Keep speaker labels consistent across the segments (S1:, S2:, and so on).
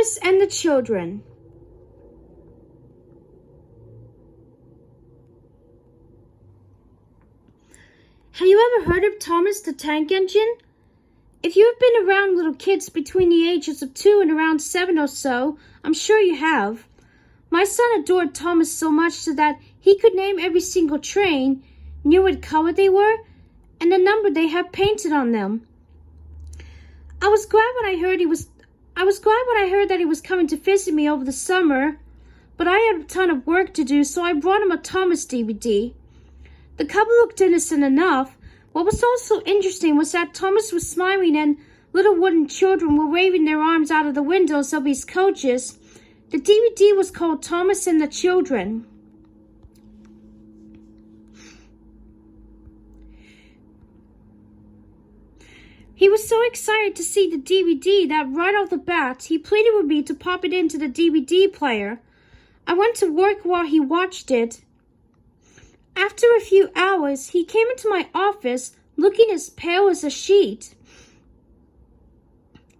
S1: Thomas and the Children. Have you ever heard of Thomas the Tank Engine? If you have been around little kids between the ages of 2 and around 7 or so, I'm sure you have. My son adored Thomas so much so that he could name every single train, knew what color they were, and the number they had painted on them. I was glad when I heard that he was coming to visit me over the summer, but I had a ton of work to do, so I brought him a Thomas DVD. The cover looked innocent enough. What was also interesting was that Thomas was smiling and little wooden children were waving their arms out of the windows of his coaches. The DVD was called Thomas and the Children. He was so excited to see the DVD that right off the bat, he pleaded with me to pop it into the DVD player. I went to work while he watched it. After a few hours, he came into my office looking as pale as a sheet.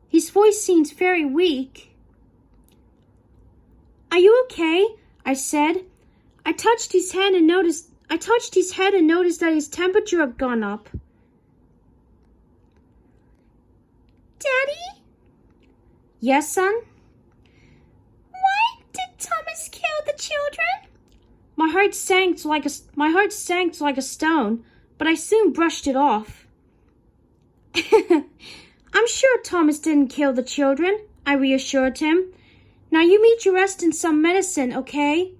S1: His voice seemed very weak. "Are you okay?" I said. I touched his head and noticed that his temperature had gone up. "Daddy?" "Yes, son?" "Why did Thomas kill the children?" My heart sank like a stone, but I soon brushed it off. "I'm sure Thomas didn't kill the children," I reassured him. "Now you meet your rest in some medicine, okay?"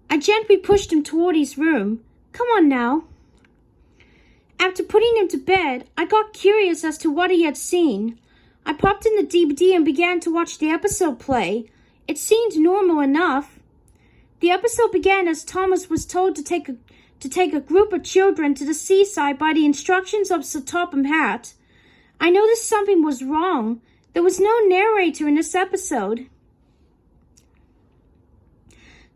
S1: I gently pushed him toward his room. "Come on now." After putting him to bed, I got curious as to what he had seen. I popped in the DVD and began to watch the episode play. It seemed normal enough. The episode began as Thomas was told to take a group of children to the seaside by the instructions of Sir Topham Hatt. I noticed something was wrong. There was no narrator in this episode.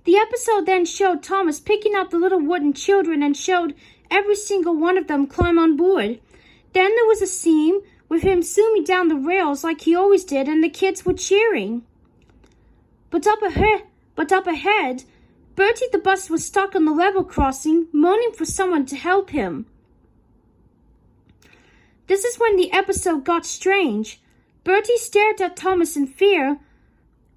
S1: The episode then showed Thomas picking up the little wooden children and showed every single one of them climb on board. Then there was a scene with him zooming down the rails like he always did, and the kids were cheering. But up ahead, Bertie the bus was stuck on the level crossing, moaning for someone to help him. This is when the episode got strange. Bertie stared at Thomas in fear,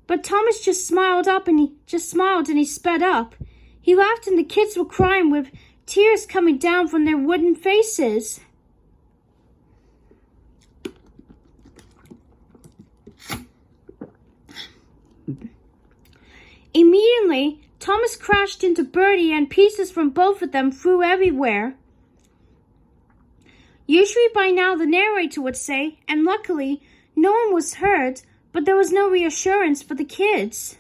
S1: but Thomas just smiled and he sped up. He laughed and the kids were crying with tears coming down from their wooden faces. Immediately, Thomas crashed into Bertie and pieces from both of them flew everywhere. Usually by now the narrator would say, and luckily no one was hurt, but there was no reassurance for the kids.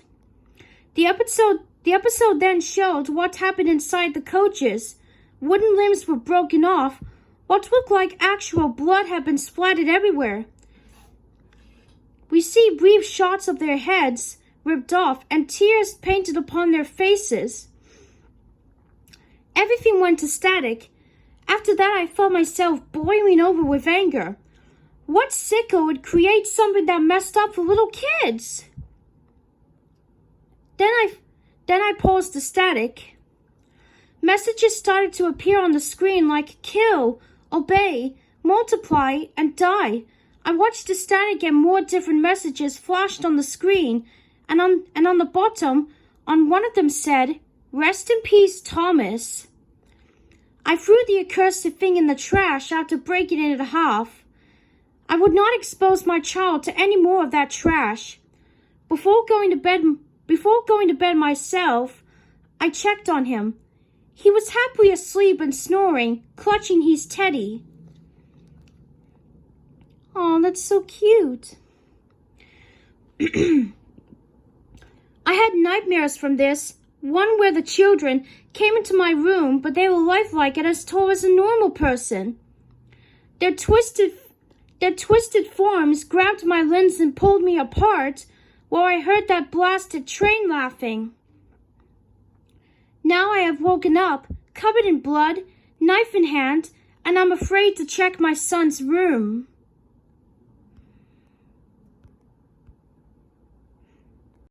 S1: The episode then showed what happened inside the coaches. Wooden limbs were broken off. What looked like actual blood had been splattered everywhere. We see brief shots of their heads ripped off and tears painted upon their faces. Everything went to static. After that, I felt myself boiling over with anger. What sicko would create something that messed up for little kids? Then I paused the static. Messages started to appear on the screen like kill, obey, multiply, and die. I watched the static and more different messages flashed on the screen, and on the bottom, on one of them said, "Rest in peace, Thomas." I threw the accursed thing in the trash after breaking it in half. I would not expose my child to any more of that trash. Before going to bed myself, I checked on him. He was happily asleep and snoring, clutching his teddy. Oh, that's so cute. I had nightmares from this. One where the children came into my room, but they were lifelike and as tall as a normal person. Their twisted forms grabbed my limbs and pulled me apart, while I heard that blasted train laughing. Now I have woken up, covered in blood, knife in hand, and I'm afraid to check my son's room.